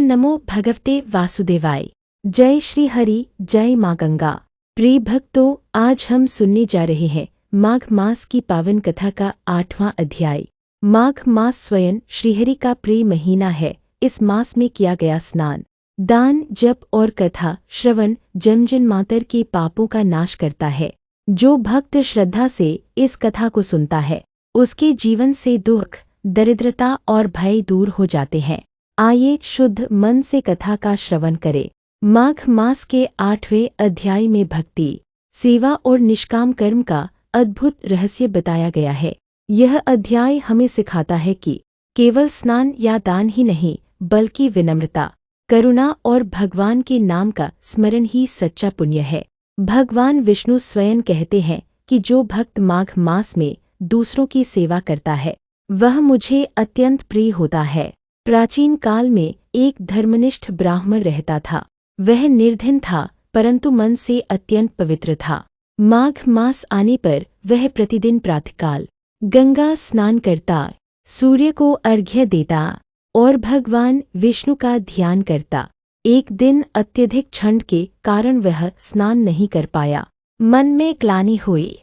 नमो भगवते वासुदेवाय। जय श्री हरि, जय माँ गंगा। प्रिय भक्तों, आज हम सुनने जा रहे हैं माघ मास की पावन कथा का 8वां अध्याय। माघ मास स्वयं श्रीहरि का प्रिय महीना है। इस मास में किया गया स्नान, दान, जप और कथा श्रवण जन्मजन्मांतर के पापों का नाश करता है। जो भक्त श्रद्धा से इस कथा को सुनता है, उसके जीवन से दुख, दरिद्रता और भय दूर हो जाते हैं। आइए शुद्ध मन से कथा का श्रवण करें। माघ मास के 8वें अध्याय में भक्ति, सेवा और निष्काम कर्म का अद्भुत रहस्य बताया गया है। यह अध्याय हमें सिखाता है कि केवल स्नान या दान ही नहीं, बल्कि विनम्रता, करुणा और भगवान के नाम का स्मरण ही सच्चा पुण्य है। भगवान विष्णु स्वयं कहते हैं कि जो भक्त माघ मास में दूसरों की सेवा करता है, वह मुझे अत्यंत प्रिय होता है। प्राचीन काल में एक धर्मनिष्ठ ब्राह्मण रहता था। वह निर्धन था, परंतु मन से अत्यंत पवित्र था। माघ मास आने पर वह प्रतिदिन प्रातःकाल गंगा स्नान करता, सूर्य को अर्घ्य देता और भगवान विष्णु का ध्यान करता। एक दिन अत्यधिक ठंड के कारण वह स्नान नहीं कर पाया। मन में ग्लानि हुई।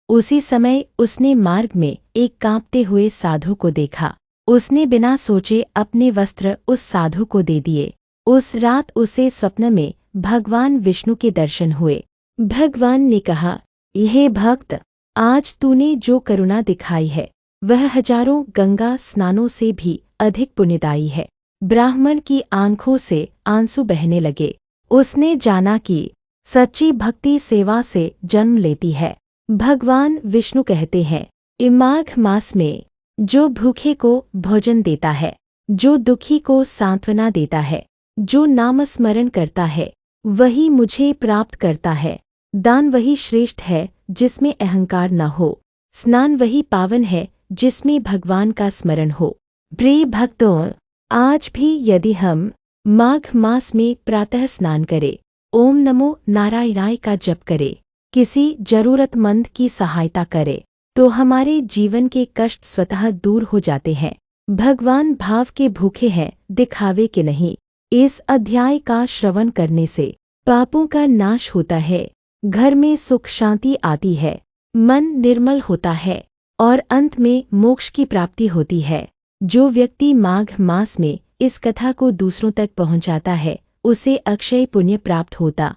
उसी समय उसने मार्ग में एक कांपते हुए साधु को देखा। उसने बिना सोचे अपने वस्त्र उस साधु को दे दिए। उस रात उसे स्वप्न में भगवान विष्णु के दर्शन हुए। भगवान ने कहा, हे भक्त, आज तूने जो करुणा दिखाई है, वह हजारों गंगा स्नानों से भी अधिक पुण्यदायी है। ब्राह्मण की आंखों से आंसू बहने लगे। उसने जाना कि सच्ची भक्ति सेवा से जन्म लेती है। भगवान विष्णु कहते हैं, माघ मास में जो भूखे को भोजन देता है, जो दुखी को सांत्वना देता है, जो नाम स्मरण करता है, वही मुझे प्राप्त करता है। दान वही श्रेष्ठ है जिसमें अहंकार न हो। स्नान वही पावन है जिसमें भगवान का स्मरण हो। प्रिय भक्तों, आज भी यदि हम माघ मास में प्रातः स्नान करें, ओम नमो नारायणाय का जप करें, किसी जरूरतमंद की सहायता करें, तो हमारे जीवन के कष्ट स्वतः दूर हो जाते हैं। भगवान भाव के भूखे हैं, दिखावे के नहीं। इस अध्याय का श्रवण करने से पापों का नाश होता है, घर में सुख शांति आती है, मन निर्मल होता है और अंत में मोक्ष की प्राप्ति होती है। जो व्यक्ति माघ मास में इस कथा को दूसरों तक पहुंचाता है, उसे अक्षय पुण्य प्राप्त होता।